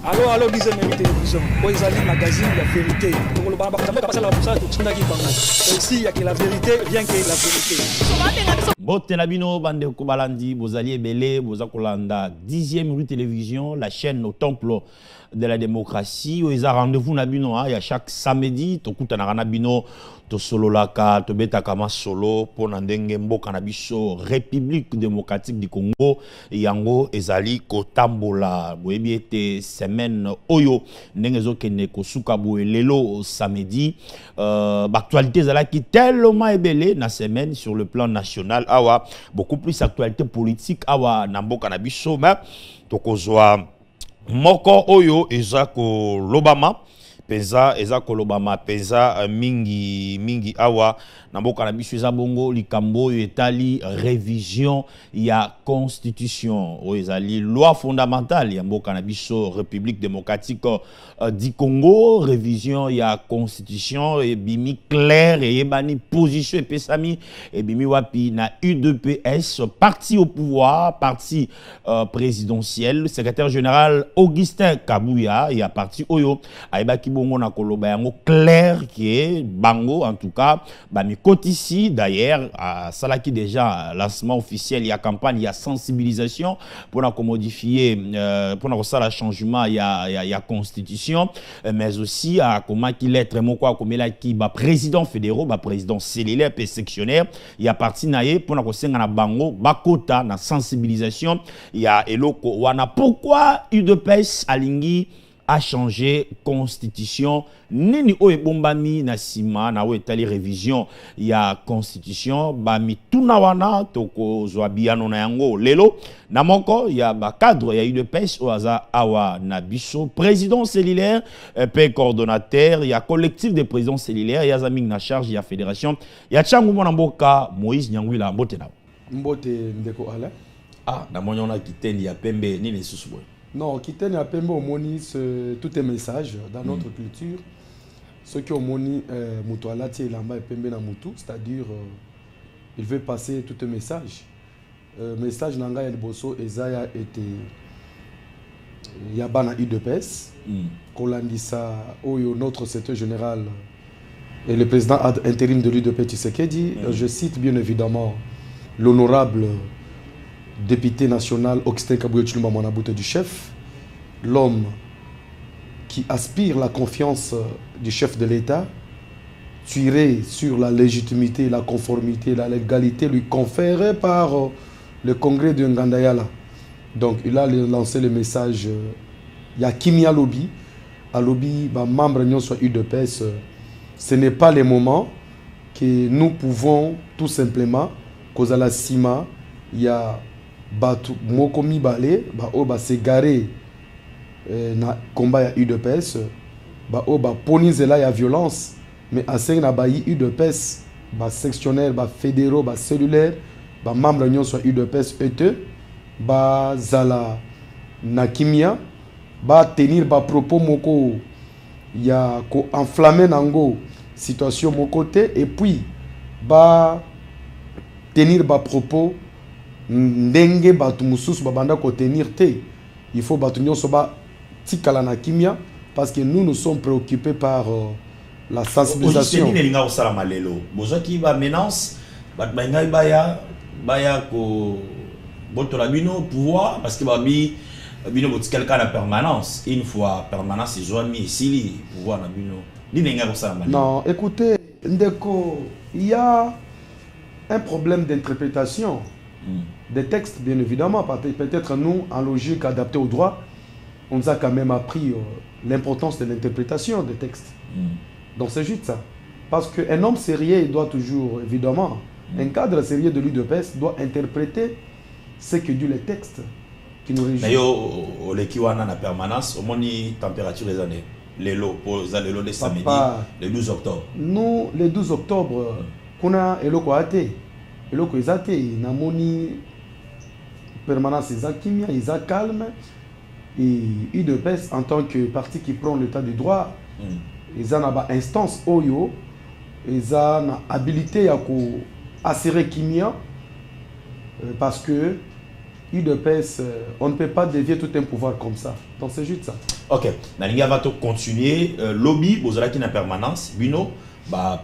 Alors, disait même télévision. Quand ils allaient magazine, la vérité. Donc, le bar, jamais passer la poussade, tout ça qui parle. Ici, il y a que la vérité, rien que la vérité. Bote Nabino, Bande Kobalandi, Bozali Ebele, Bozakolanda, 10e rue télévision, la chaîne au temple de la démocratie. Où ils ont rendez-vous Nabino, il y a chaque samedi, Tokuta Nabino, to solo laka, to beta kama solo, pour Nandenge Mboka Nabiso, République démocratique du Congo, Yango, Ezali, Kotambola, Boebi était semaine Oyo, Nengezo Kene Kosuka Lelo samedi. Actualité Zala qui tellement ébélé na semaine sur le plan national. Awa, beaucoup plus actualité politique. Awa, Namboka Nabiso, mais Tokozwa Moko Oyo, Ezako Lobama. Penza ezako lobama penza mingi awa namboka na biso eza bongo likambo etali révision ya constitution o ezali loi fondamentale ya mboka na biso République démocratique du Congo. Révision ya constitution et bimi clair et ebani position et pesami et bimi wapi na UDPS parti au pouvoir, parti présidentiel, secrétaire général Augustin Kabouya et a parti Oyo aibaki bongo na koloba yango clair qui est bango en tout cas bami ici d'ailleurs à Salaki déjà lancement officiel il y a campagne il y a sensibilisation pour modifier pour la changement il y a constitution mais aussi à comment qu'il est très quoi comme là qui président fédéraux président cellulaire et sectionnaire il y a parti naé pour na bango bakota na sensibilisation il y a eloko wana pourquoi UDPS alingi a changé constitution nini o ebombami na sima na o etali révision ya constitution bami tuna wana toko zwabiano na yango lelo na moko ya ba cadre ya UDPS o aza awa na biso président cellulaire pe coordonnateur ya collectif de présidents cellulaires ya zaming na charge ya fédération ya changu mona mboka Moïse Nyangwila mbote na mbote ndeko ala na monyona kiteni ya pembe nini susu boy. Non, qui tient à Pembe au Moni, tout est message dans notre culture. Ceux qui ont Moni, Moutoualati et Lamba et Pembe na Moutou, c'est-à-dire, il veut passer tout un message. Message Nanga El Bosso, Ezaya était Yabana UDPS, Kolandisa, Oyo, notre secrétaire général, et le président intérim de l'UDP Tshisekedi. Je cite bien évidemment l'honorable député national Augustin Kabouya Tshilombo Mwanabouté du chef, l'homme qui aspire la confiance du chef de l'État, tiré sur la légitimité, la conformité, la légalité lui conférée par le congrès de Ngandayala. Donc il a lancé le message, il y a Kimia Lobby, à Lobby, membre de soit UDPS, ce n'est pas le moment que nous pouvons tout simplement, cause à la CIMA, il y a Batu Mokomi Balé, ba s'égarer na combat ya UDPS, ponizela ya violence, mais à cinq na bayi UDPS, sectionnaire, fédéraux, cellulaire, membre de soit UDPS ET, zala na kimia, tenir propos moko ya ko enflammer nango situation mon côté et puis tenir propos ndenge batu mususu babanda ko tenir te. Il faut batu nyonso ba tikala na kimia parce que nous sommes préoccupés par la sensibilisation. Ni nelinga osala malelo. Bozaki ba menace bat bangai baya ko botola bino pouvoir parce que babi bino bot quelqu'un la permanence une fois permanence izwami isili pouvoir na bino. Ni nelinga osala malelo. Non, écoutez ndeko, il y a un problème d'interprétation. Des textes, bien évidemment, peut-être nous, en logique adaptée au droit, on nous a quand même appris l'importance de l'interprétation des textes. Donc c'est juste ça. Parce qu'un homme sérieux, il doit toujours, évidemment, un cadre sérieux de l'UDPS doit interpréter ce que dit les textes qui nous régissent. Mais au l'équivalent la permanence, au moins température des années. Les lots, pour les lots de samedi, le 12 octobre. Nous, le 12 octobre, on a le Koate. Le Koate, namoni permanence, ils sont calme. Et UDPS, en tant que parti qui prend l'état du droit, ils ont une instance Oyo, ils ont une habilité à assurer Kimia, parce que UDPS, on ne peut pas dévier tout un pouvoir comme ça. Donc c'est juste ça. Ok, Nalinga va continuer. Lobby, Bozala qui est en permanence. Bino,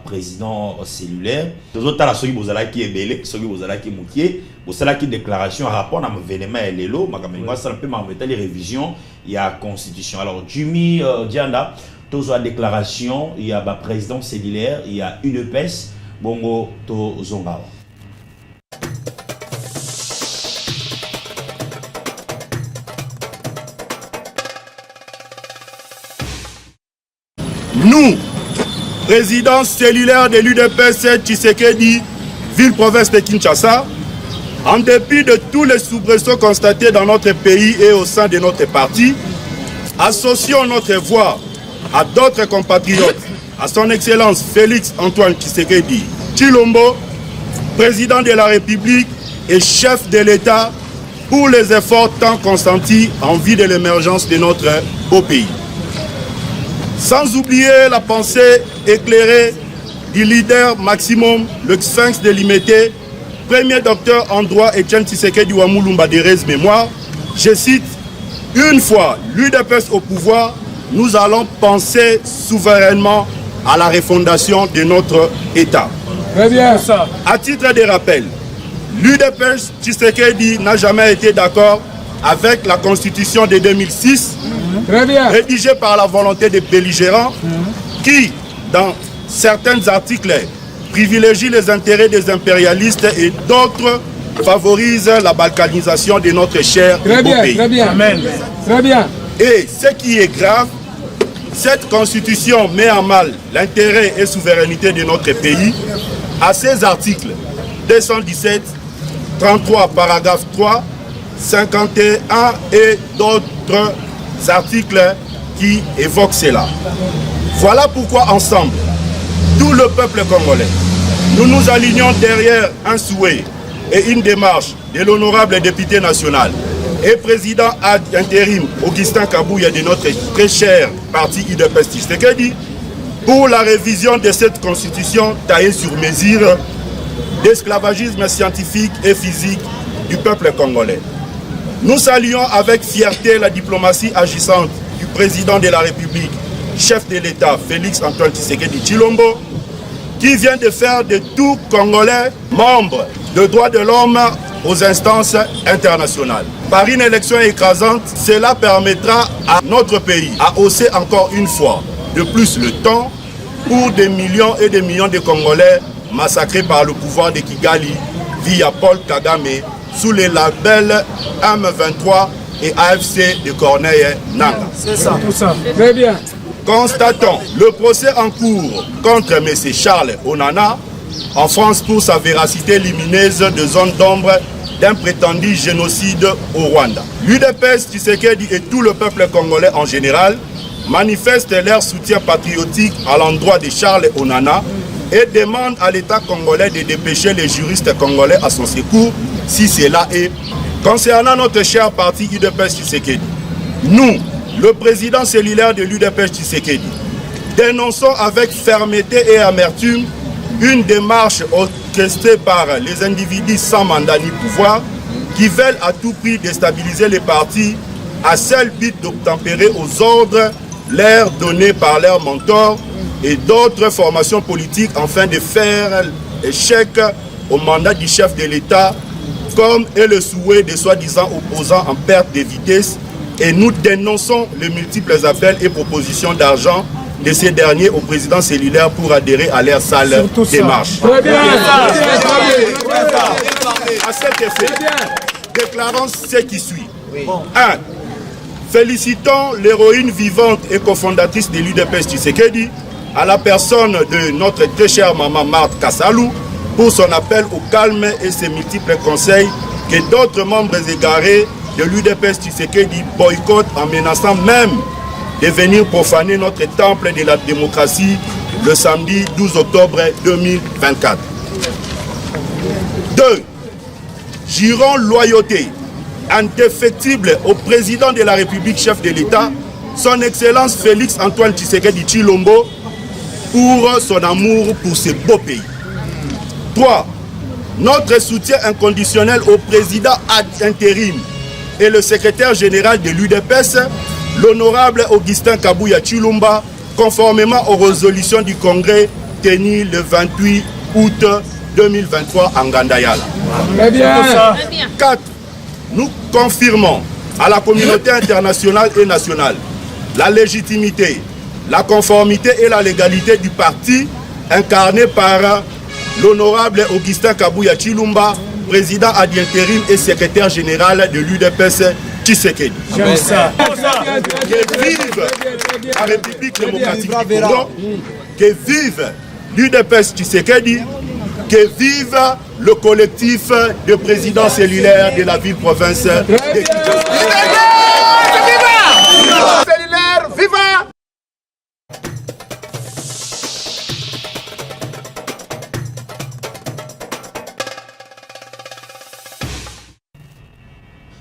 président cellulaire. Les autres, la soki Bozala qui est belé, soki Bozala qui est moutier. Bozala qui déclaration à rapport à mon événement et l'élo. Ça peut m'embêter les révisions. Il y a constitution. Alors, Jimmy Dianda, tous la déclaration, il y a président cellulaire, il y a UDPS, Bongo to Zongawa. Nous, président cellulaire de l'UDPS Tshisekedi, ville-province de Kinshasa, en dépit de tous les soubresauts constatés dans notre pays et au sein de notre parti, associons notre voix à d'autres compatriotes, à son Excellence Félix Antoine Tshisekedi Tshilombo, président de la République et chef de l'État, pour les efforts tant consentis en vue de l'émergence de notre beau pays. Sans oublier la pensée éclairée du leader maximum, le Sphinx de l'Imité, premier docteur en droit Etienne Tshisekedi Wamulumba de Rez Mémoire, je cite, une fois l'UDPS au pouvoir, nous allons penser souverainement à la refondation de notre État. Très bien ça. À titre de rappel, l'UDPS Tshisekedi n'a jamais été d'accord avec la constitution de 2006, rédigée par la volonté des belligérants, qui, dans certains articles, privilégie les intérêts des impérialistes et d'autres favorisent la balkanisation de notre cher beau pays. Très bien, amen. Très bien. Et ce qui est grave, cette constitution met en mal l'intérêt et souveraineté de notre pays à ces articles 217, 33 paragraphe 3, 51 et d'autres articles qui évoquent cela. Voilà pourquoi ensemble, tout le peuple congolais, nous nous alignons derrière un souhait et une démarche de l'honorable député national et président ad intérim Augustin Kabouya de notre très cher parti UDPS Tshisekedi pour la révision de cette constitution taillée sur mesure d'esclavagisme scientifique et physique du peuple congolais. Nous saluons avec fierté la diplomatie agissante du président de la République, chef de l'État Félix Antoine Tshisekedi Tshilombo, qui vient de faire de tout Congolais membres de droits de l'homme aux instances internationales. Par une élection écrasante, cela permettra à notre pays à hausser encore une fois de plus le temps pour des millions et des millions de Congolais massacrés par le pouvoir de Kigali via Paul Kagame sous les labels M23 et AFC de Corneille Nangaa. C'est ça, tout ça. Très bien. Constatons le procès en cours contre M. Charles Onana en France pour sa véracité lumineuse de zone d'ombre d'un prétendu génocide au Rwanda. L'UDPS Tshisekedi et tout le peuple congolais en général manifestent leur soutien patriotique à l'endroit de Charles Onana et demandent à l'État congolais de dépêcher les juristes congolais à son secours si cela est. Concernant notre cher parti UDPS Tshisekedi, nous, le président cellulaire de l'UDPS Tshisekedi, dénonçons avec fermeté et amertume une démarche orchestrée par les individus sans mandat ni pouvoir qui veulent à tout prix déstabiliser les partis à seul but d'obtempérer aux ordres leur donnés par leurs mentors et d'autres formations politiques afin de faire échec au mandat du chef de l'État comme est le souhait des soi-disant opposants en perte de vitesse. Et nous dénonçons les multiples appels et propositions d'argent de ces derniers au président cellulaire pour adhérer à leur sale démarche. Très bien. À cet effet, déclarons ce qui suit. 1. Félicitons l'héroïne vivante et cofondatrice de l'UDPS Tshisekedi, à la personne de notre très chère maman Marthe Kassalou, pour son appel au calme et ses multiples conseils que d'autres membres égarés de l'UDPS Tshisekedi boycottent en menaçant même de venir profaner notre temple de la démocratie le samedi 12 octobre 2024. 2. Jurons loyauté indéfectible au président de la République, chef de l'État, son Excellence Félix Antoine Tshisekedi Tshilombo, pour son amour pour ce beau pays. 3. notre soutien inconditionnel au président ad intérim et le secrétaire général de l'UDPS, l'honorable Augustin Kabuya Tshilombo, conformément aux résolutions du Congrès tenues le 28 août 2023 en Gandayala. Très bien. 4. Nous confirmons à la communauté internationale et nationale la légitimité, la conformité et la légalité du parti incarné par l'honorable Augustin Kabuya Tshilombo, président ad intérim et secrétaire général de l'UDPS Tshisekedi. J'aime ça. Que vive la République démocratique du Congo, que vive l'UDPS Tshisekedi, que vive le collectif de présidents cellulaires de la ville-province de Kinshasa. Cellulaire, viva!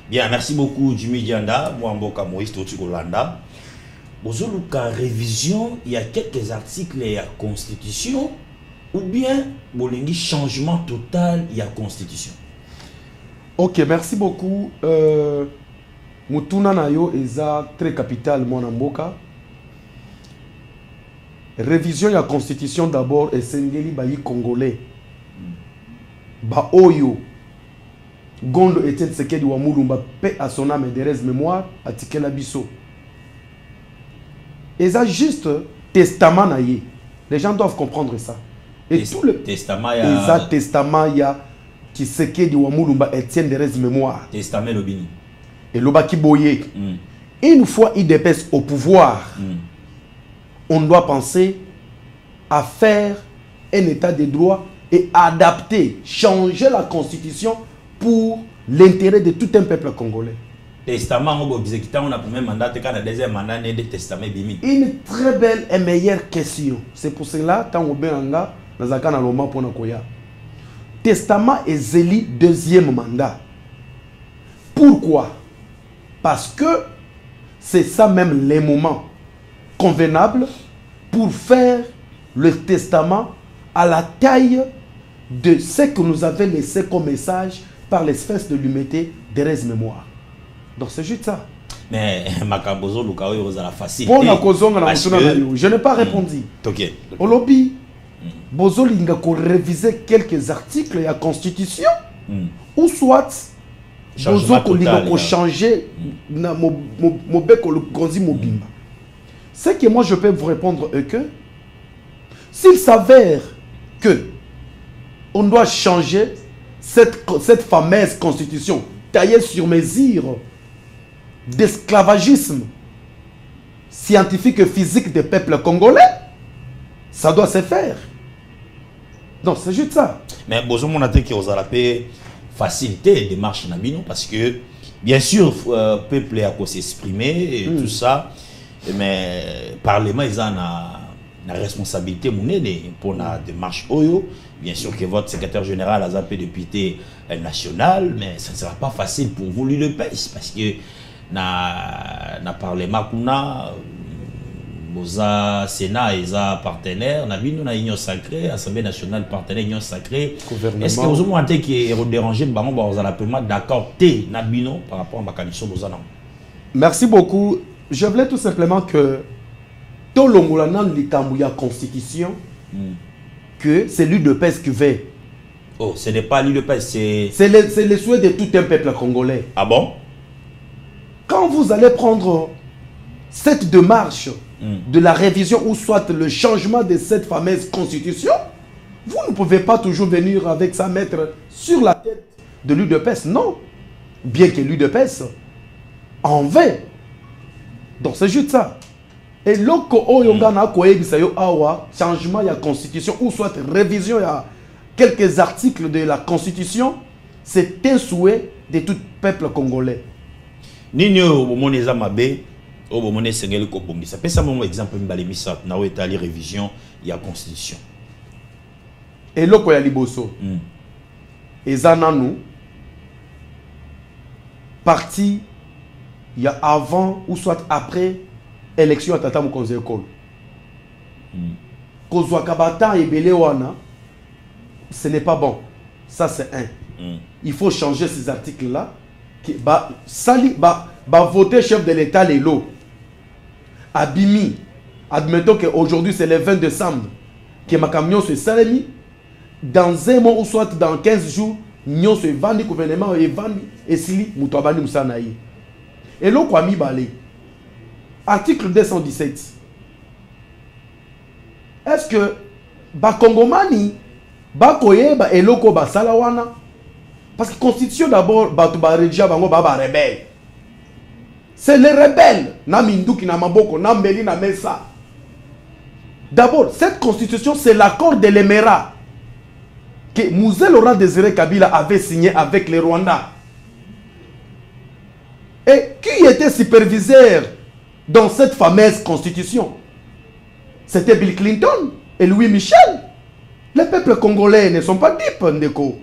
Bien, merci beaucoup Jimmy Dianda, Mwamboka Moïse Totikolanda. Bozoluka révision, il y a quelques articles il y a constitution ou bien bolingi changement total il y a constitution. Ok, merci beaucoup. Mutuna Nayo eza très capital mon mboka. Révision de la constitution d'abord et sengeli bayi congolais. Ba oyo Gondo Etienne Tshisekedi wa Mulumba paix à son âme et de mémoire à Tikela Bisso. Et ça juste testament naïe. Les gens doivent comprendre ça. Et tout le testament et ça testament ya Tshisekedi wa Mulumba Etienne de mémoire. Testament Lobini. Et Lobaki Boye. Une fois IDPS au pouvoir, on doit penser à faire un état de droit et adapter, changer la constitution pour l'intérêt de tout un peuple congolais. Testament, on a pour même mandat, quand deuxième mandat, de testament bimi. Une très belle et meilleure question. C'est pour cela que Tangobenga Nazakana Loma pour Nakoya. Testament est zéli deuxième mandat. Pourquoi? Parce que c'est ça même les moments convenables pour faire le testament à la taille de ce que nous avons laissé comme message par l'espèce de l'humanité des mémoire. Donc c'est juste ça. Mais Makambozo Lukaoyo Rosala facile. Je n'ai pas répondu. Ok. Au lobby, Bozo Linga ko réviser quelques articles de la Constitution ou soit Bozo ko changer na mobeko le konzi mobimba. Ce que moi je peux vous répondre est que s'il s'avère que on doit changer cette fameuse constitution taillée sur mesure d'esclavagisme scientifique et physique des peuples congolais, ça doit se faire. Donc c'est juste ça. Mais Bozo Monate qui vous a rappelé faciliter les démarches Nabino parce que bien sûr peuple a qu'à s'exprimer et tout ça, mais parlement ils ont la responsabilité pour la démarche Oyo. Bien sûr que votre secrétaire général a zappé député national, mais ça ne sera pas facile pour vous l'UDPS parce que na parlement kuna boza Sénat et partenaire na bino na union sacrée, Assemblée nationale partenaire union sacrée. Est-ce que vous avez monté qui est dérangé bango boza la paiement d'accord té na bino par rapport à ma condition boza non? Merci beaucoup. Je voulais tout simplement que tout le monde dans la constitution que c'est l'UDPS qui veut. Oh, ce n'est pas l'UDPS, c'est le souhait de tout un peuple congolais. Ah bon? Quand vous allez prendre cette démarche de la révision ou soit le changement de cette fameuse constitution, vous ne pouvez pas toujours venir avec ça mettre sur la tête de l'UDPS. Non. Bien que l'UDPS en veut. Donc c'est juste ça. Et loko oyongana koebisa yo awa changement de la constitution ou soit révision ya quelques articles de la constitution, c'est un souhait de tout peuple congolais. Nino omoneza mabe obomone sengeli ko bongisa. Pesa mon exemple mbalemisa na etali révision ya constitution. Et loko ya liboso. Ezana nous parti il y a avant ou soit après élection à Tata Mokonzi Ekolo. Kozwa kabata et belewana, ce n'est pas bon. Ça, c'est un. Il faut changer ces articles-là. Voter chef de l'État, les lots. Abimi. Admettons qu'aujourd'hui, c'est le 20 décembre. Que ma camion se salami. Dans un mois ou soit dans 15 jours, nous se vendons, le gouvernement est vendu. Et si nous avons vendu, nous avons vendu. Et là, quoi, mi balé. Article 217. Est-ce que Bakongomani, Bakoye, Eloko, Basalawana? Parce que la Constitution d'abord, rebelle. C'est les rebelles. Namindouki, Namaboko, Nambeli, Namesa. D'abord, cette Constitution, c'est l'accord de l'Émirat que Moussé Laurent Désiré Kabila avait signé avec les Rwandais. Et qui était superviseur dans cette fameuse Constitution? C'était Bill Clinton et Louis Michel. Les peuples congolais ne sont pas dupes, Ndeko.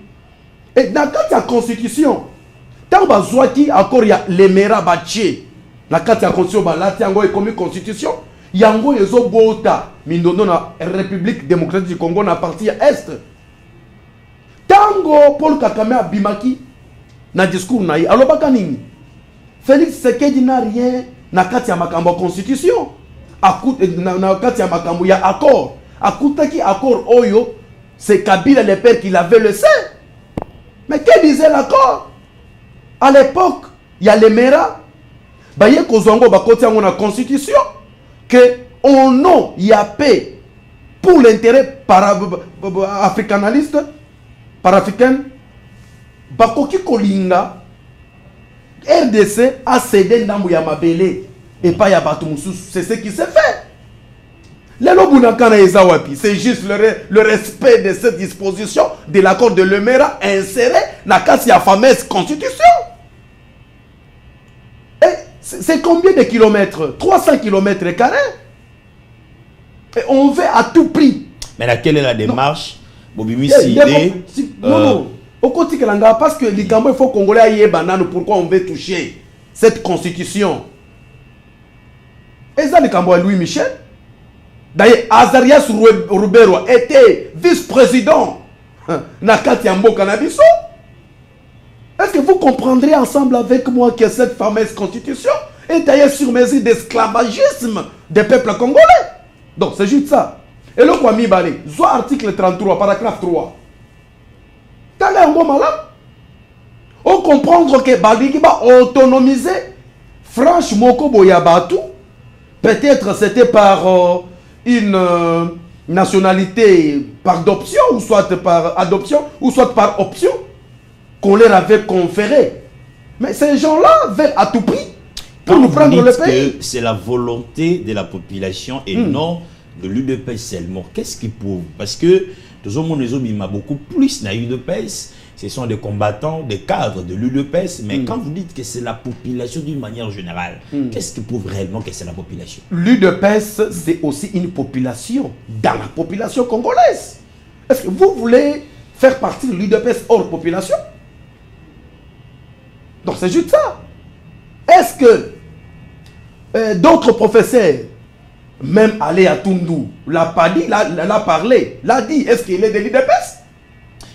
Et dans la Constitution, tant que encore il y a l'Émirat Baché, la Constitution, la Constitution, Yango Yezo Bota, Mindono na République démocratique du Congo na partie Est. Tango Paul Kagame Bimaki, na discours na yi, alors bakanini. Félix Tshisekedi n'a rien na kati ya makambo Constitution. Na kati ya makambo ya accord. Akutaki accord Oyo, c'est Kabila le père qui l'avait laissé. Mais que disait l'accord? À l'époque, il y a l'Émirat. Baye Kozongo bakoti yango na Constitution. Que au nom il y a paix pour l'intérêt africanaliste, para-africain, Bakoki Kolinga, RDC a cédé Ndambu ya Mabele et pas ya Batumoussou. C'est ce qui s'est fait. C'est juste le respect de cette disposition de l'accord de l'Émirat inséré dans la fameuse Constitution. C'est combien de kilomètres? 300 kilomètres carrés. Et on veut à tout prix. Mais laquelle est la démarche? Non. Au côté que parce que les Cambodgiens, il faut Congolais aillent banane. Pourquoi on veut toucher cette constitution? Et ça, les Cambodgiens, Louis Michel. D'ailleurs, Azarias Roubero était vice-président Nakati Ambo Cannabiso. Est-ce que vous comprendrez ensemble avec moi que cette fameuse constitution est d'ailleurs sur mesure d'esclavagisme des peuples congolais? Donc c'est juste ça. Et le quoi mi balé, soit article 33, paragraphe 3. T'as l'air un bon malade? On comprend que Baligi va autonomiser Franche Moko Boyabatu. Peut-être c'était par une nationalité par adoption, ou soit par adoption, ou soit par option, qu'on leur avait conféré. Mais ces gens-là veulent à tout prix pour nous prendre le pays. C'est la volonté de la population et non de l'UDPS seulement. Qu'est-ce qui prouve? Parce que tout le monde a beaucoup plus dans l'UDPS. Ce sont des combattants, des cadres de l'UDPS. Mais quand vous dites que c'est la population d'une manière générale, qu'est-ce qui prouve réellement que c'est la population? L'UDPS, c'est aussi une population dans la population congolaise. Est-ce que vous voulez faire partie de l'UDPS hors population? Donc c'est juste ça. Est-ce que d'autres professeurs, même allé à Tundu, l'a pas dit, l'a parlé, l'a dit, est-ce qu'il est de l'UDPS?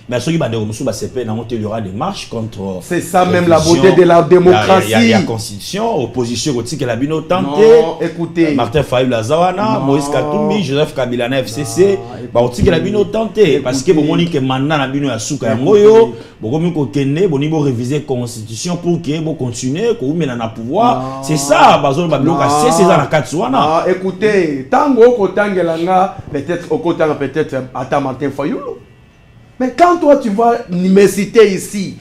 Mais il y aura des marches contre. C'est ça même la beauté de la démocratie. Il y a la constitution, opposition aussi que la Bino tenté. Écoutez. Martin Fayou Lazawana, Moïse Katumbi, Joseph Kabila na FCC. Aussi que la Bino tenté. Parce que bon, que maintenant la Bino a souka ngoyo. Bon, comme qu'on kenne, bon, il faut réviser la constitution pour que bon continuer, qu'on mette dans le pouvoir. C'est ça, Bazol Babilo Kassé, c'est ça la Katsuana. Écoutez, tango au Tangelanga, peut-être au Kotanga, peut-être à Martin Fayou. Mais quand toi tu vois me citer ici,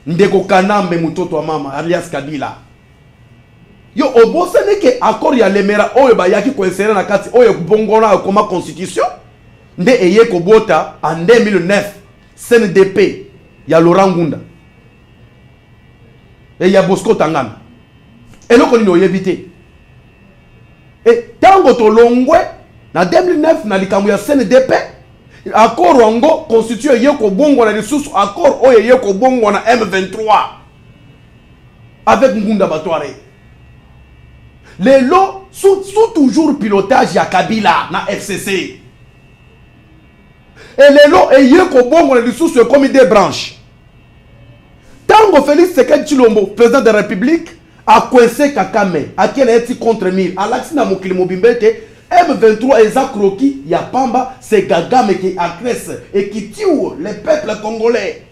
Ndeko Kanambe Mutoto Mama, alias Kabila. Yo, au bon ce n'est que accord ya l'Émirat, oyo ba yaki ko insérer na kati, oyo bongona comme constitution, nde eye ko bota en 2009, CNDP, ya Laurent Ngunda. Et ya Bosco Tangana. Et là, on a évité. Et tango to longwe, na 2009, na likambu ya CNDP, accord wango constitué yeko bongo na lisusu accord oyo yeko bongo na M23 avec Ngunda Batware. Les lots sont toujours pilotage ya Kabila na FCC. Et les lots, et y a qu'au bon, on est sous ce comité des branches. Tango Félix Tshisekedi Tshilombo, président de la République, a coincé Kakame, à qui est contre 1000, à l'accès à Mokili Mobimbete, M23 et Zakroki, il y a Pamba, c'est Gagame qui agresse et qui tue les peuples congolais.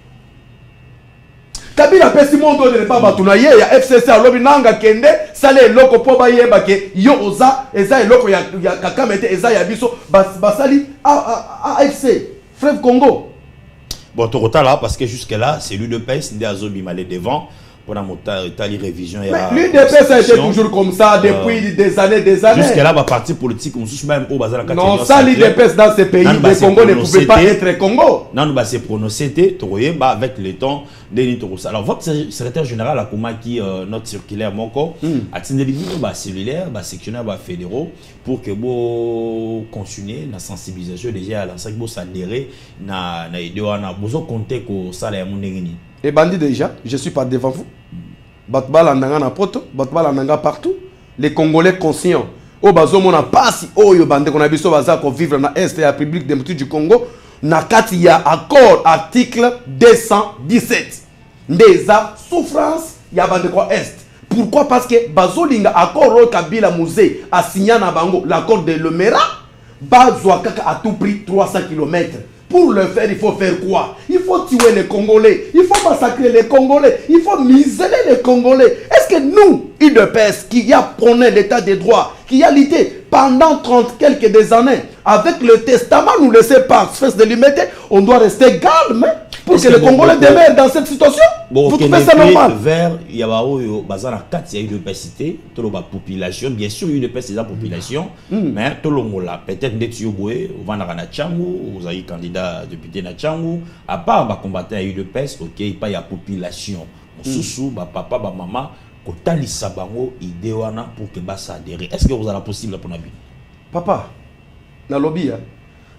Kabila pesi mondo de pas batunaye ya FCC a lobi nanga kende sale loko po ba yeba ke yo oza eza loko ya Kakamete eza ya biso basali AFC Frère Congo. Bon, tu là parce que jusque là c'est l'UDPS ndi azobi malé devant pour la tali révision. L'UDPS a été toujours comme ça depuis des années. Jusque là bah parti politique on sous même au bazar la non ça l'UDPS dans ces pays le Congo ne pouvait pas être Congo. Non nous bah c'est prononcé bah avec le temps Denis Torosa. Alors votre secrétaire général a comment qui notre circulaire moko a tenu bah cellulaire bah sectionnaire bah fédéraux pour que vous continuer la sensibilisation déjà à l'ensemble vous s'adhérer na idée on a besoin compter que ça la monengini. Et bandit déjà, je suis pas devant vous. Batbal andanga na poto, batbal andanga partout. Les Congolais conscients. Au bazo mona passe oh yo bande qu'on a biso baza ko vivre na est et la République démocratique du Congo. Na kati ya accord article 217. Ndeza souffrance ya bande ko est. Pourquoi? Parce que bazo linga accord au Kabila Musée a signé na bango l'accord de Lemera. Bazwa kaka à tout prix 300 km. Pour le faire, il faut faire quoi? Il faut tuer les Congolais, il faut massacrer les Congolais, il faut museler les Congolais. Est-ce que nous, UDPS, qui a prôné l'état des droits, qui a lutté pendant 30 quelques des années, avec le testament nous laissé par espèce de liberté, on doit rester calme pour que les Congolais demeurent dans cette situation? Bon, vous trouvez ça normal? Vers il y a bazar 4 il y a UDPS tout la population bien sûr UDPS c'est la population mais tout le monde là peut-être des tuyauboé on va na Tchangu vous avez candidat député na Tchangu à part ba combattre à UDPS OK pas y a population sous ba papa ba maman ko talisa bango idée wana pour que ba s'adhérer. Est-ce que vous avez la possible pour nabi papa na lobby hein?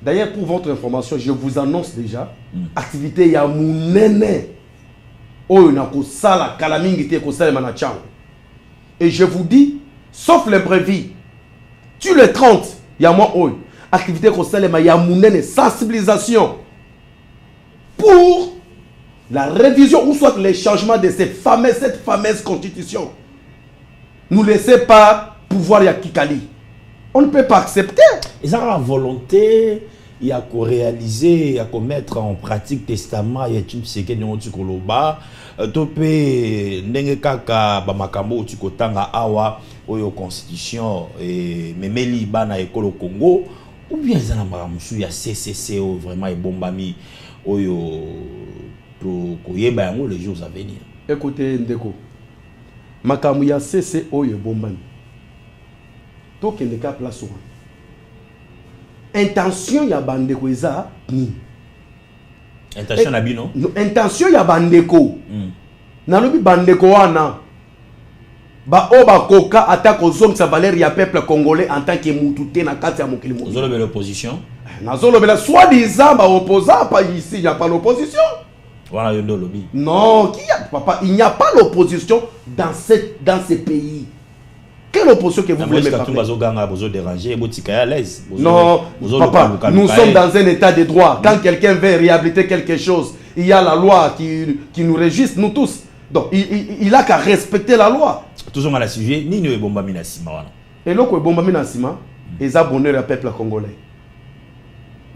D'ailleurs pour votre information je vous annonce déjà activité ya munene oyo na ko sala kala mingi te ko sala na Tchangu. Et je vous dis sauf l'imprévu tu le 30 ya moi oyo activité ko sala ma ya munene sensibilisation pour la révision ou soit les changements de cette fameuse constitution. Nous laissez pas pouvoir ya Kikali. On ne peut pas accepter. Ils ont la volonté, il y a qu'à réaliser, il y a qu'à mettre en pratique testament, il y a tout ce qui est dans le Koloba, topé n'engekaka bamakambo tu kotanga awa oyo constitution et memeli bana ekolo Congo ou bien ils ont maramusu ya CCC vraiment et bombami oyo to koyeba yango les jours à venir. Écoutez ndeko makamu ya CC oyo bombami to kende ka place wana intention ya bandeko eza ni intention na bino intention ya bandeko nalobi bandeko wana ba oba koka atako zong sa valeur ya peuple congolais en tant que mututé na kati ya mokili mo zolo bela opposition nazolo bela soi-disant ba opposant pas ici il n'y a pas l'opposition voilà yondo lobby non qui a papa il n'y a pas l'opposition dans ces pays. Quelle opposition que vous voulez me parler? Non, papa, nous sommes dans un état de droit. Quand quelqu'un veut réhabiliter quelque chose, il y a la loi qui nous régisse, nous tous. Donc, il a qu'à respecter la loi. Toujours à la sujet, ni ne bomba minasima. Et là, bomba minasima, ils ont bonheur au peuple congolais.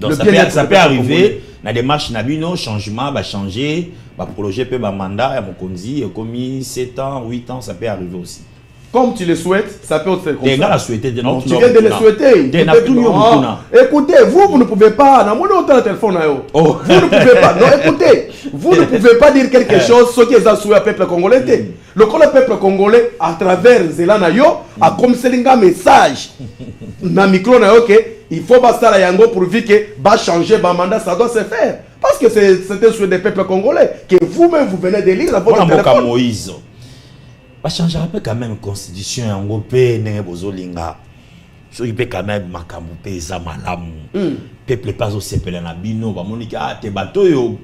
Donc, ça peut arriver, dans des marches, nabino, changement, va changer, va prolonger peu mandat, à mon konzi, commis 7 ans, 8 ans, ça peut arriver aussi. Comme tu le souhaites, ça peut être comme ça. La souhaiter, tu viens de le souhaiter. Écoutez, vous ne pouvez pas. Vous ne pouvez pas. Non, écoutez, vous ne pouvez pas dire quelque chose ce qui est souhaité au peuple congolais. Le peuple congolais, à travers Zelana Yo, a comme un message. Dans le micro, il faut basta la yango pour vite que va changer le mandat, ça doit se faire. Parce que c'est un souhait des peuples congolais que vous-même vous venez de lire à votre téléphone. Moïse. Va changer un peu quand même constitution européenne bozolinga so il peut quand même makambu pesa malamu peuple pas au sepela na bino ba monika te bato yo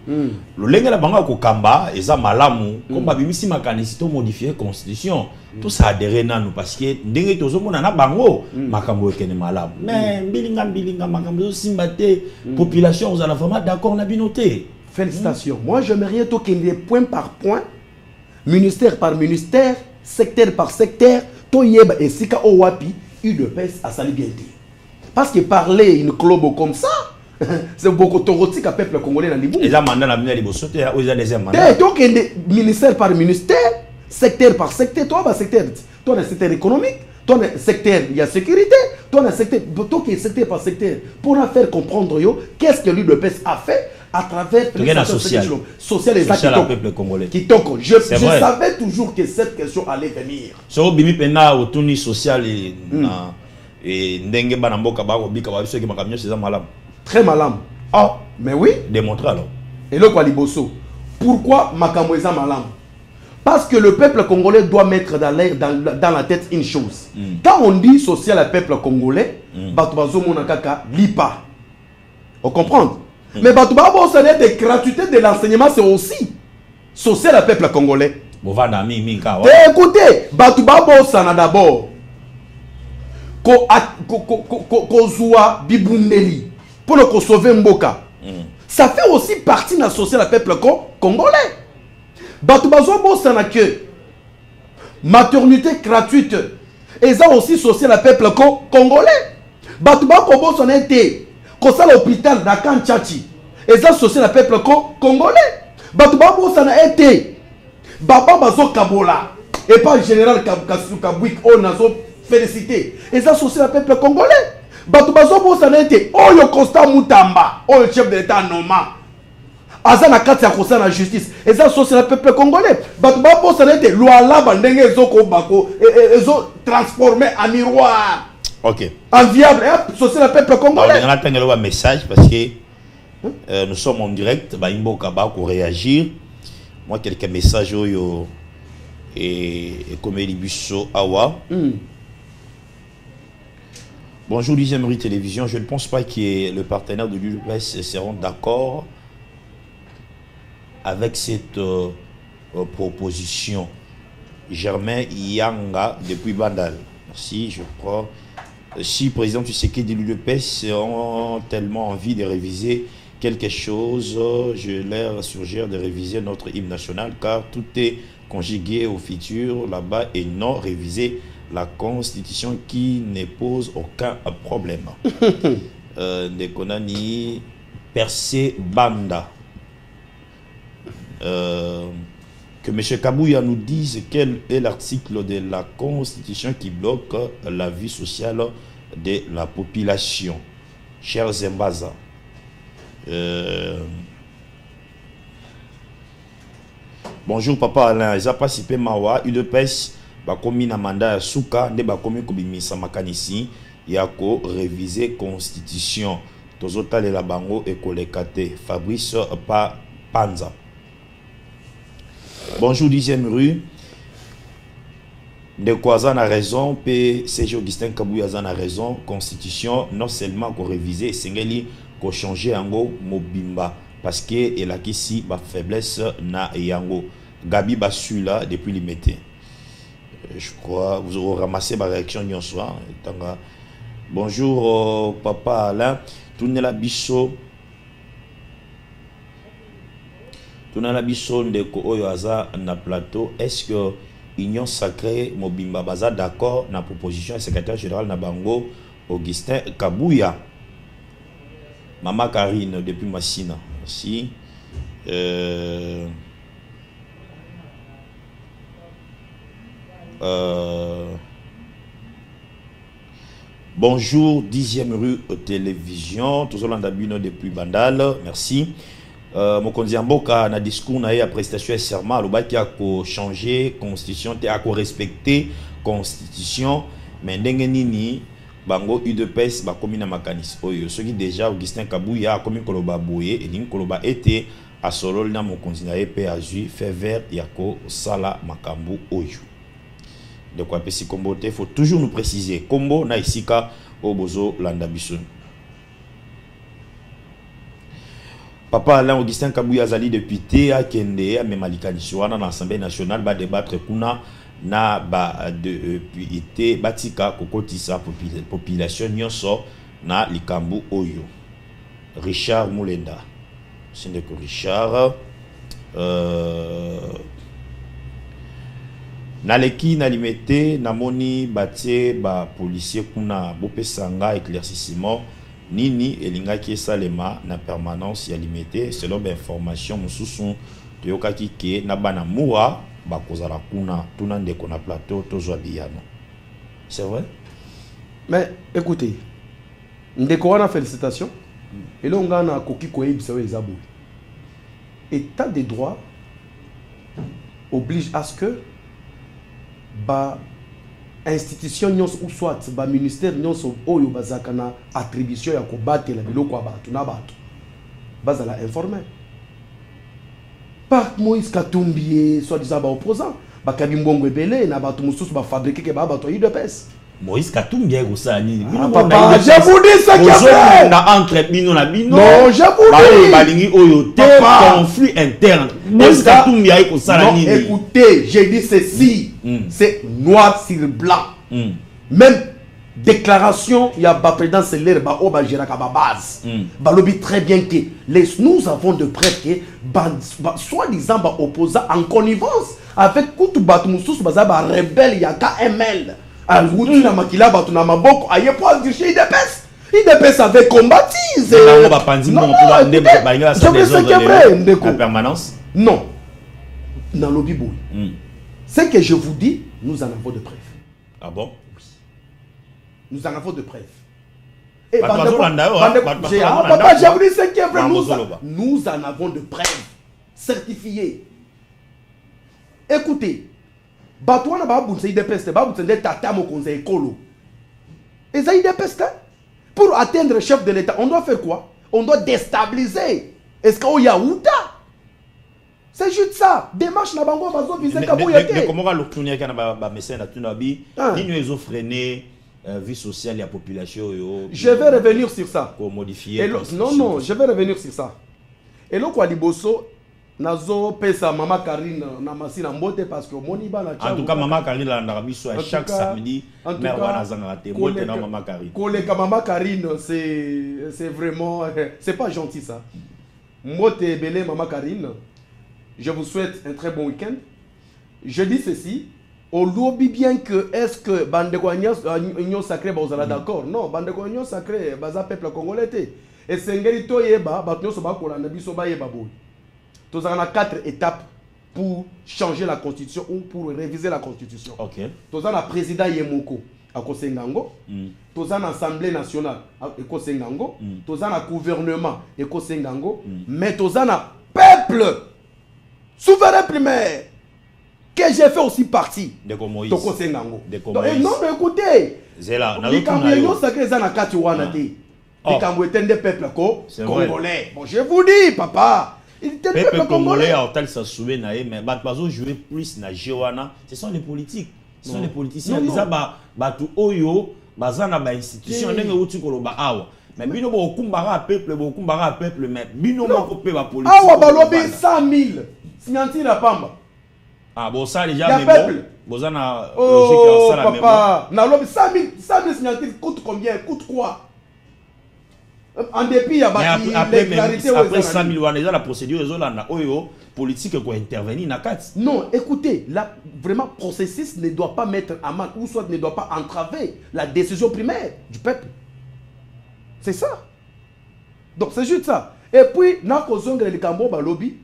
lo lenga la banga ko kamba eza malamu comme ba bimisi makanisi to modifier constitution tout ça adhéré nanu parce que ndenge tozo mona na bango makambu ekene malamu mais mbilinga makambu simbate population vous allez vraiment d'accord na binoté. Félicitations. Moi j'aimerais tout qu'il y ait point par point, ministère par ministère, secteur par secteur, to yeba et sika o wapi UDPS a sali bien dit. Parce que parler une club comme ça, c'est beaucoup trop tika peuple congolais dans l'Ibou. Et là, mandat la minère liboso, tu as des deuxième mandat. Donc, ministère par ministère, secteur par secteur, toi, un secteur économique, toi, un secteur, il y a sécurité, toi, un secteur, toi, secteur par secteur, pour faire comprendre, qu'est-ce que l'UDPS a fait à travers la social et social peuple congolais. Je savais toujours que cette question allait venir. So, bimi pena, au tourni social et ndenge banamboka ba obika ba biso ki makamyo c'est ça malam. Très malam. Ah, mais oui. Démontre alors. Et le Kwaliboso. Pourquoi makamyo eza malam? Parce que le peuple congolais doit mettre dans la tête une chose. Quand on dit social à peuple congolais, batubazo monakaka lipa. On comprend? Mais batubabo ça n'est de gratuité de l'enseignement, c'est aussi social à peuple congolais. Écoutez, batubabo ça n'a d'abord Kozua Bibundeli pour le sauver Mboka. Ça fait aussi partie de la société du peuple congolais. Batubazo Bosana que maternité gratuite et ça aussi social du peuple congolais. Batubako Bosana été ça l'hôpital d'Akan Tchachi et ça social du peuple congolais. Batubako Bosana été Baba Bazo Kabola et pas général Kabouik on nazo félicité. Et ça, c'est le peuple congolais. Batubazo Bosanete, Oyo Costa Moutamba, Oyo chef de l'État Noma. Azana Katia Kosa la justice. Et ça, c'est le peuple congolais. Batubazo Bosanete, Luala Bandenge Zoko Bako, et transformé en miroir. Ok. En viable, c'est le peuple congolais. On attend un message parce que nous sommes en direct. Baimbo Kaba pour réagir. Moi, quelques messages Oyo et comme Elibusso Awa. Bonjour, deuxième rue télévision. Je ne pense pas que le partenaire de l'UDPS seront d'accord avec cette proposition. Germain Yanga depuis Bandal. Merci, je crois. Si président Tshisekedi de l'UDPS ont tellement envie de réviser quelque chose, je leur suggère de réviser notre hymne national car tout est conjugué au futur là-bas et non réviser la constitution qui ne pose aucun problème. Nekonani Percé Banda. Que M. Kabouya nous dise quel est l'article de la constitution qui bloque la vie sociale de la population. Cher Zembaza. Bonjour Papa Alain, ils ont participé Mawa, UDPS. Bakomi na mandat suka nde bakomi kobimisa makanisi yako réviser constitution tozotale la bango ekolekate Fabrice Panza. Bonjour 10e rue de Kwaza na raison p CG Augustin Kabouya na raison constitution non seulement ko réviser sengeli ko changer yango mobimba parce que elakisi ba faiblesse na yango Gabi Basula depuis limité. Je crois vous aurez ramassé ma réaction hier soir. Bonjour Papa Alain. Tournez la biso. Tournez la biso de Oyo Aza na plateau. Est-ce que Union Sacrée Mobimba Baza d'accord na proposition du secrétaire général Nabango Augustin Kabouya? Maman Karine depuis Massina. Merci. Bonjour, 10e rue télévision, tous les Bino depuis Bandal, merci. Mon konzi Mboka na discours na ya prestation et serment, le baki a changer constitution, a respecter constitution, mais ndenge nini bango UDPS ba komi na makanis oyo. Ce qui déjà Augustin Kabouya a komi koloba boye et ning koloba été à solo na mon konzi na EP a ju fait vert yako sala makambu oyo. De quoi pesi combo il faut toujours nous préciser combo na isika Obozo Landabiso. Papa Alain Augustin Kabouya Zali député à Kende à Memalikanisuana dans l'Assemblée nationale va débattre kuna na ba de été batika kokotisa population nyonso na likambu oyo. Richard Moulenda. C'est que Richard Naleki nalimete namoni batie ba policier kuna bopesanga éclaircissement nini elingaki esalema na permanence ya limité selon information mususu toyokaki ke na bana muwa bakozala kuna tuna ndeko na plateau tozwa biyano. C'est vrai? Mais écoutez, ndeko wana félicitations. Et là on a koki koyebi sawe ezabo. État de droit oblige à ce que ba institution nyonso ou soit ba ministère nyonso oyo bazaka na attribution ya kobatela biloko abatu na bato bazala informé par Moïse Katumbi soit disant ba opposant ba kabimbongo ebele na bato mususu ba fabriquer ke ba bato UDPS. Moïse Katumbi ego ça ni papa je vous dis ça qui est na entre bino na bino non je vous dis balingi oyo te conflit interne Moïse Katumbi ego ça ni écoutez j'ai dit ceci c'est noir sur blanc même déclaration il y a ba président Seller ba o ba géraka ba base ba lobby très bien que nous avons de preuves que soit disant ba opposant en connivence avec kutu batu mususu baza ba rebelle ya KML. Il na makila batu na maboko aye pour dirige IDPS avait combattu en permanence. Non. Dans le lobby boy. Ce que je vous dis, nous en avons de preuves. Ah bon? Oui. Nous en avons de preuves. Et papa, je vous dis ce qui est vrai. Nous en avons de preuves certifiées. Écoutez. Batouana babunse IDPS babunse de tata mokonze ekolo. Et ça IDPS pour atteindre le chef de l'État, on doit faire quoi? On doit déstabiliser. Est-ce qu'il y a Outa? C'est juste ça. Démarche na bango bazo viser Kabouya. Mais comment va l'obtenir quand ba mécène na tunabi ni nous ont freiné vie sociale de la population yo. Je vais revenir sur ça. Pour modifier. Non, je vais revenir sur ça. Et là quoi liboso nazo pesa Mama Karine na masina mbote parce que moni bana en tout cas Mama Karine la ndarabiso à chaque samedi mère wana zanga te mbote na Mama Karine. Koleka Mama Karine c'est vraiment c'est pas gentil ça. Mbote belé Mama Karine. Je vous souhaite un très bon week-end. Je dis ceci, au lobby bien que est-ce que Bandeko Union Sacrée bazala d'accord? Non, Bandeko Union Sacrée baza peuple congolais te. Et sengeli to yeba batnyo so ba kolanda biso ba yeba boy. Nous avons 4 étapes pour changer la constitution ou pour réviser la constitution. Ok. Nous avons le président Yemoko à Kosengango. Nous avons l'Assemblée nationale à Kosengango. Nous avons le gouvernement à Kosengango. Mais nous avons le peuple souverain primaire que j'ai fait aussi partie de Moïse. De Kosengango. Non, mais écoutez. Zela. Les Camerounais sacrés dans la Katiwanate. Les Camerounais des peuples congolais. Bon, je vous dis, papa. Il était peuple congolais à Otal Sassoué naé mais bazo jouer plus na Jewana, ce sont les politiques. Ce sont les politiciens. Ils a batu oyo bazana ba institution ndenge uti koloba awa. Mais bino bo kumbara peuple mais bino moko pe ba politique. Awa balobi 100 000. Signanti la pamba. Ah bon ça déjà mais bon. Bozana logique en ça la même. Papa, na lobi 100 000 signanti coûte combien? Coûte quoi? En dépit, il y a après 100 000 wana la procédure ezolanda oyo politique ko intervenir na kati. Non, écoutez, là vraiment processus ne doit pas mettre à mal ou soit ne doit pas entraver la décision primaire du peuple. C'est ça. Donc c'est juste ça. Et puis na kozongela likambo ba lobby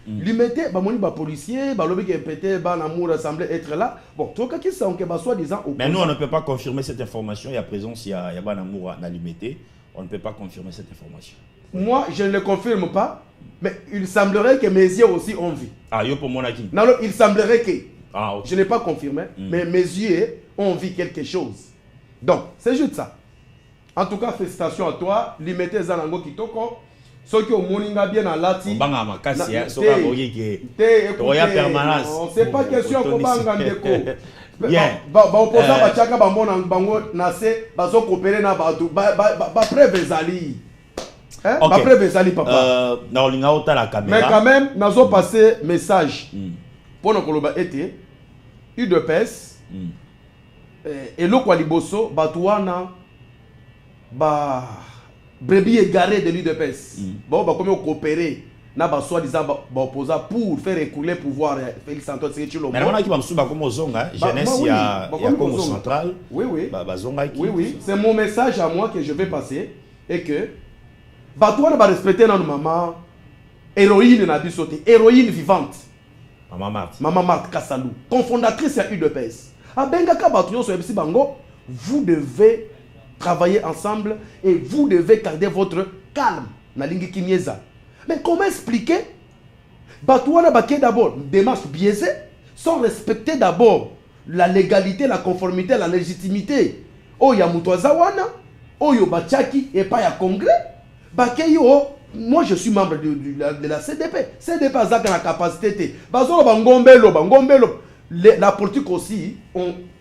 lui mettez ba moni ba policier ba lobby qui pété ba l'amour semblait être là. Bon, tout cas qui sont que ba soi-disant mais nous on ne peut pas confirmer cette information, il y a présence il y a ba l'amour na limité. On ne peut pas confirmer cette information. Moi, je ne le confirme pas, mais il semblerait que mes yeux aussi ont vu. Ah, yo pour mon acquis. Non, il semblerait que. Ah, okay. Je n'ai pas confirmé, mais mes yeux ont vu quelque chose. Donc, c'est juste ça. En tout cas, félicitations à toi. Limité Zanango Kitoko. Ceux qui ont moninga bien à Lati. Banga makasi, soka boye qui est. On ne sait pas question Kobanga Ndeko. Bien. Opposant bachaka bango na se bazo coopérer na bato ba preuve ezali. Hein? Ba preuve ezali papa. Na olinga ota la caméra. Mais quand même nazo passer message. Pour na koloba été UDPS et loko liboso bato wana ba brebis égaré de l'UDPS. Bon ba comme coopérer na ba soi-disant ba opposant pour faire écouler pouvoir Félix Antoine Tshisekedi Tshilombo. Mais on a qui va msuba comme zonga jeunesse ya Congo central. Oui oui. Ba zonga qui. Oui oui, c'est mon message à moi que je vais passer et que bato wana ba respecter na maman héroïne na biso te, héroïne vivante. Maman Marthe Kassalou, cofondatrice à UDPS. Abengaka bato yo so ebisi bango, vous devez travailler ensemble et vous devez garder votre calme. Nalingi Kimieza. Mais comment expliquer Batouana Baké d'abord, démarche biaisée, sans respecter d'abord la légalité, la conformité, la légitimité. Oh ya Mutwazawana, oh yo Bachaki et pas ya Congrès. Baké yo, moi je suis membre de la CDP. CDP a la capacité. Bazolo bangombelo, bangombelo. La politique aussi,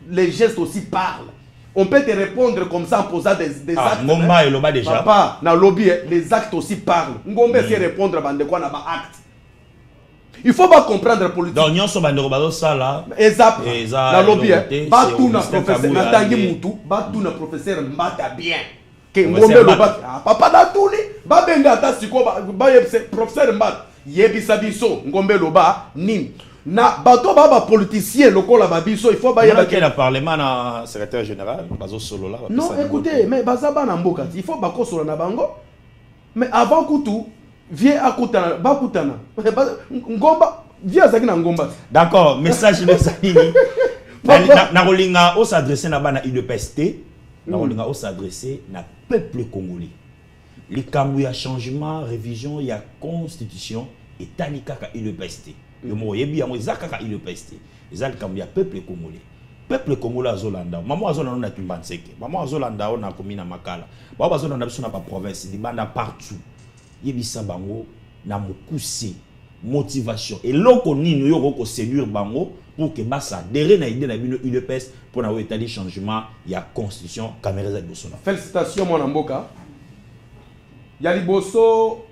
les gestes aussi parlent. On peut te répondre comme ça en posant des actes. Ngomba et Loba déjà. Papa, dans le lobby, les actes aussi parlent. Ngomba sait répondre à quoi n'a pas acte. Il faut pas comprendre la politique. Donc, nous sommes dans ça là. Exact. Dans le lobby, Batou na professeur Natangi Moutou, Batou na professeur Mbata bien. Que Ngomba Loba, papa Natouli, Babenga Tassiko, professeur Mbata, Yebisa Biso, Ngomba Loba, Nim. Na bato baba politicien lokola babiso il faut ba yeba que le parlement na secrétaire général bazo solo là. Non écoutez mais bazaba na mboka il faut bako solo na bango mais avant kutu viens akutana bakutana ngomba viens zaki na ngomba. D'accord, message de Sanini. Na rolinga o s'adresser na bana UDPS na rolinga o s'adresser na peuple congolais. Les kambu ya changement, révision ya constitution et tanika ka UDPS. Le mot yebi ya mozaka ka UDPS. Ezali kambu ya peuple congolais. Peuple congolais azolanda. Maman azolanda na Kimbanseke. Maman azolanda na komina Makala. Ba bazolanda biso na ba province, di banda partout. Yebi sabango na mokuse motivation. Et loko nini yo ko séduire bango pour que basa adhérer na idée na bino UDPS pour na établir changement ya constitution Cameroun Bosona. Félicitations mon amboka. Ya liboso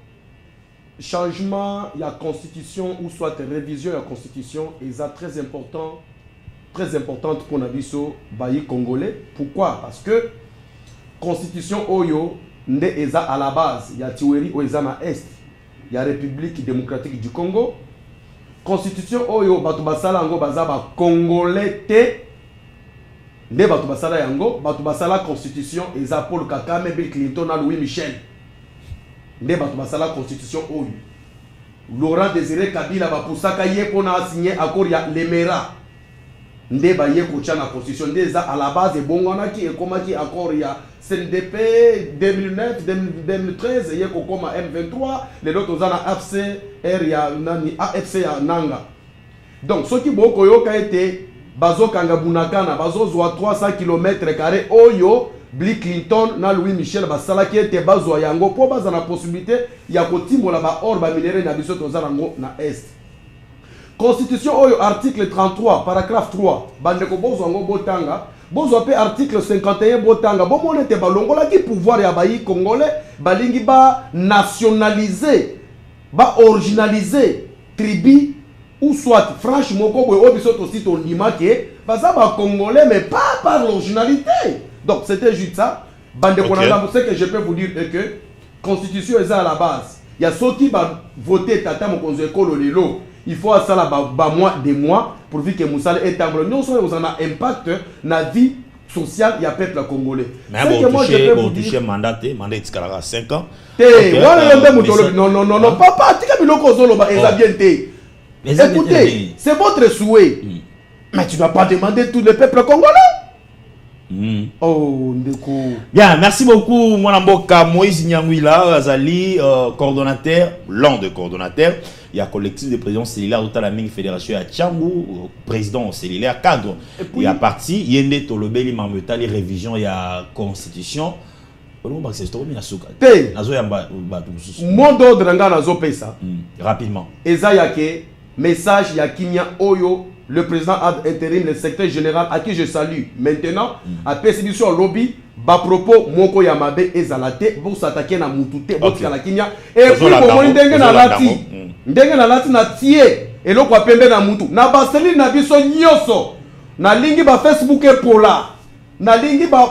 changement il y a constitution ou soit révision il y a constitution et ça très importante pour Nabiso bayi congolais. Pourquoi? Parce que constitution oyo nde eza à la base il y a Tiweri oeza na est il y a République démocratique du Congo. Constitution oyo batu basala yango baza ba congolais te nde batu basala yango batu basala constitution eza Paul Kagame, Bill Clinton na Louis Michel. Nde bato basala constitution oyo Laurent Désiré Kabila bapusaka ye pona signé accord ya Lemera nde ba ye kocha na constitution nde za à la base ebongwana ki ekomaki accord ya CNDP 2009 2013 ye kokoma M23 les autres za na AFC ya nani AFC ya Nanga. Donc soki boko yoka ete bazokanga bunakana bazozwa 300 km² oyo Bill Clinton na Louis Michel basala ki ete bazwa yango po baza na possibilité ya kotimbola ba or ba minere na biso tozala ngo na est. Constitution oyo article 33 paragraphe 3 bandeko bozwa ngo botanga bozwa pe article 51 botanga bo monete balongola ki pouvoir ya bayi congolais balingi ba nationaliser ba originaliser tribu ou soit franchement ko boy obiso to site on limake baza ba congolais mais pas par l'originalité. Donc c'était juste ça. Bande Konanga, ce que je peux vous dire est que constitution est à la base. Il y a ceux qui vont voter tata mon conseil lelo. Il faut ça là mois des mois pour dire que Moussala est en non seulement vous en a impact na vie sociale il y a peuple congolais. Mais bon toucher mandat 5 ans. Non papa tika biloko zolo ba bien. Écoutez, c'est votre souhait. Mais tu ne vas pas demander tout le peuple congolais. Oh, bien, merci beaucoup, mon amboka Moïse Nyangwila, Azali, coordonnateur, l'un des coordonnateurs. Il y a collectif de présidents cellulaires de la fédération à Tchangou, président cellulaire cadre. Il y a parti, Yende Tolobeli Mametali, révision, il y a constitution. Mon d'ordre nga nazo pesa. Rapidement. Eza yake message ya kimia oyo le président ad intérim, le secrétaire général, à qui je salue maintenant, a perçu sur lobby, bas propos, moko yamabe et zalate, pour s'attaquer na mutute, pour la kinya. Et puis, pour moi, n'dengue na lati, n'dengue na lati na tie, et l'eau quoi pembe na mutu. Na baseli na biso nyoso, na lingi ba Facebook et pola, na lingi ba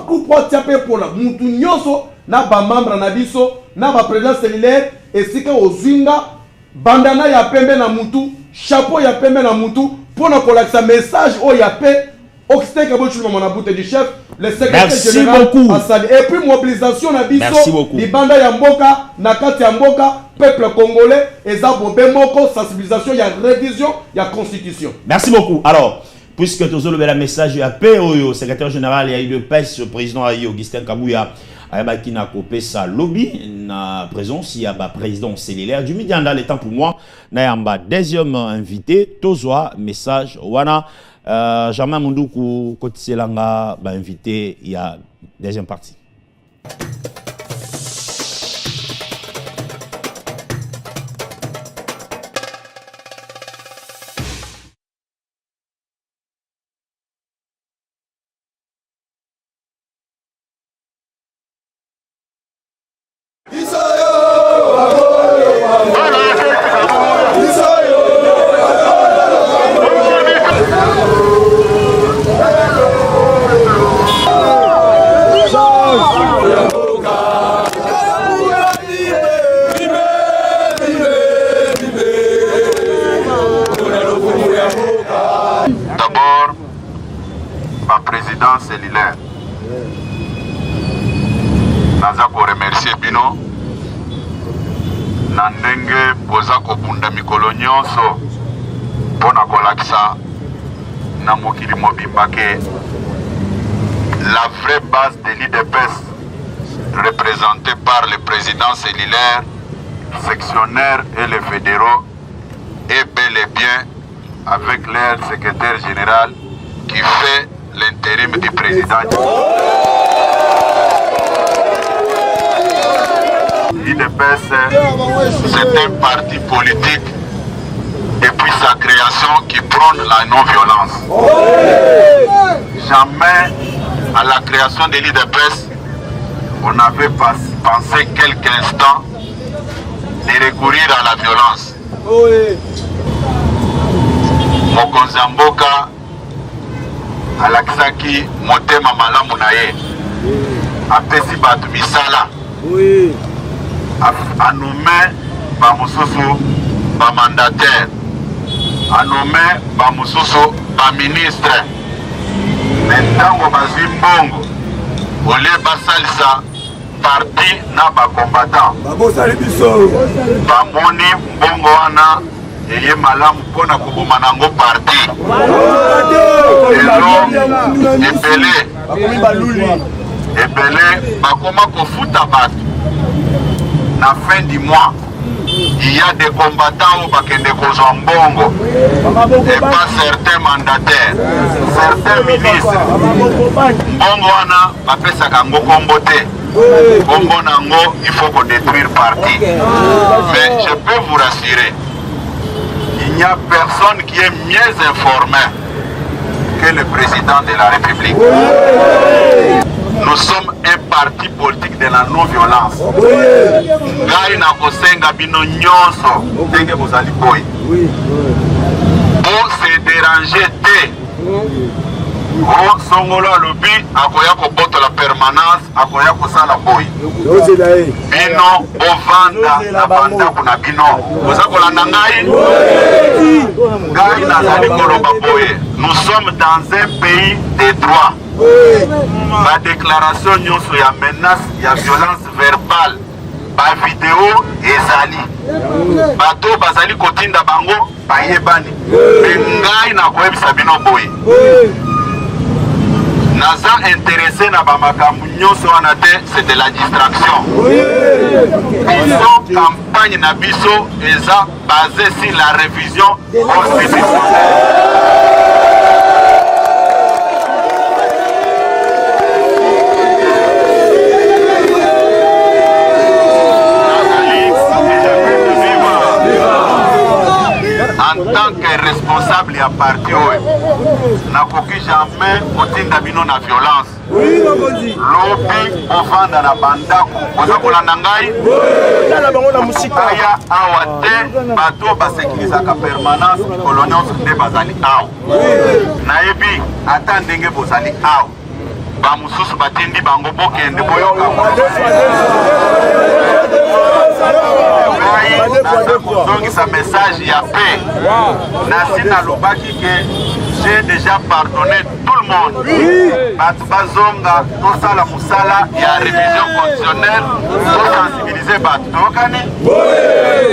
coup tiape pola, mutu nyoso, na ba membre na biso, na ba président cellulaire, et si que ozinga, bandana ya pembe na mutu, chapeau ya pembe na mutu, pour na kolakisa message o ya pe, oxte kabo chulma mona boute du chef, le secrétaire général a sali. Et puis mobilisation na biso, libanda ya mboka, na kati ya mboka, peuple congolais, et ça moko, sensibilisation, il y a révision, il y a constitution. Merci beaucoup. Alors, puisque tu as le message à paix au secrétaire général, il y a eu le PES, le président Augustin Kabouya, qui n'a copé sa lobby, na présence, il y a le président cellulaire. Du midi, dans le temps pour moi, il y a un deuxième invité, Tozoa, message, Wana, Germain Moundoukou, Kotiselanga, invité, il y a deuxième partie. Cellulaire. Naza ko remercier bino na ndenge boza kobunda mikolo nyonso pona kolakisa na mokili mobimba ke la vraie base de l'IDPS représentée par le président cellulaire, sectionnaire et les fédéraux est bel et bien avec leur secrétaire général qui fait l'intérim du président. L'IDPS, c'est un parti politique depuis sa création qui prône la non-violence. Jamais à la création de l'IDPS, on n'avait pas pensé quelques instants de recourir à la violence. Mokonzi Mboka alakisaki motema malamu na ye apesi bato misala anome bamosusu bamandataire anome bamosusu baministre me ntango bazwi mbongo olie basalisa parti na bakombatant bamoni mbongo wana eye malamu mpona koboma nango parti ebele bakoma kofuta bato na fin du mois. Il y a des combattants qui bakende kozwa mbongo et pas certains mandataires, certains ministres mbongo wana bapesaka ngo kombo te kombo nango il faut qu'on détruire parti. Mais je peux vous rassurer, il n'y a personne qui est mieux informé que le président de la République. Nous sommes un parti politique de la non-violence. Ngai na kosenga bino nyonso ndenge bozali boy. Pour se déranger te. O songolo alobi akoya koboto la permanence akoya kosala boy. Bino ovanda na banda kuna bino. Boza kolanda ngai. Ngai nazali koloba boy. Nous sommes dans un pays de droit. La déclaration nyonso ya menace ya violence verbale ba vidéo ezali bato bazali kotinda bango bayebani ngai na koyebisa bino boye naza intéressé na bamakambo nyonso wana te, c'est de la distraction. Biso campagne na biso eza basée sur la révision constitutionnelle. En tant que responsable responsable ya parti oyo nakoki jamais kotinda bino na violence. Lobi ofanda na bandako oza kolanda ngai aya awa te bato basekilisaka permanence mikolo nyonso nde bazali awa nayebi ata ndenge bozali awa bamosusu batindi bango bokende boyoka naza kozongisa message ya paix nasi nalobaki ke j'ai déjà pardonné tout le monde. Bato bazonga tosala musala ya révision constitutionnelle pour sensibiliser bato tokani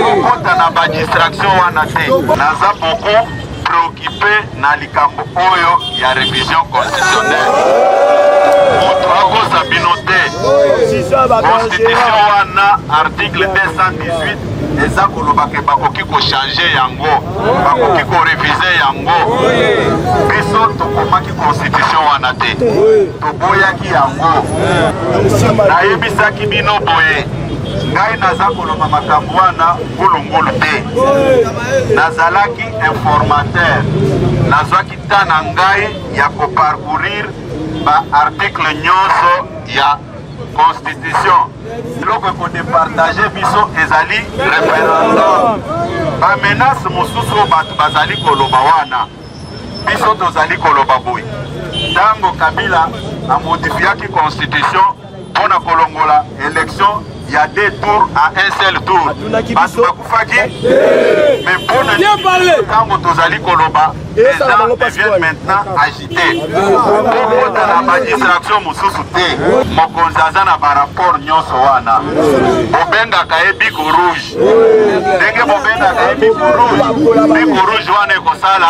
okota na ba distraction wana te naza beaucoup préoccupé na likambo oyo ya révision constitutionnelle moto akosa bino te constitution wana article 218 eza koloba ke bakoki kochange yango bakoki korevise yango biso tokomaki constitution wana te toboyaki yango nayebisaki bino boye ngai naza koloba makambo wana ngulungulu te nazalaki informateur nazwaki ta na ngai ya koparcourir ba article nyonso ya constitution eloko ekodepartage biso ezali référendum bamenase mosusu oyo bato bazali koloba wana biso tozali koloba boye ntango Kabila amodifiaki constitution mpona kolongola élection ya 2 tours à un seul tour bato bakufaki mais mpona ntango tozali koloba les gens deviennent maintenant agités okota na badistraction mosusu te mokonzi aza na barapport nyonso wana bobengaka ye biko rouge ndenge bobengaka ye biko rouge wana ekosala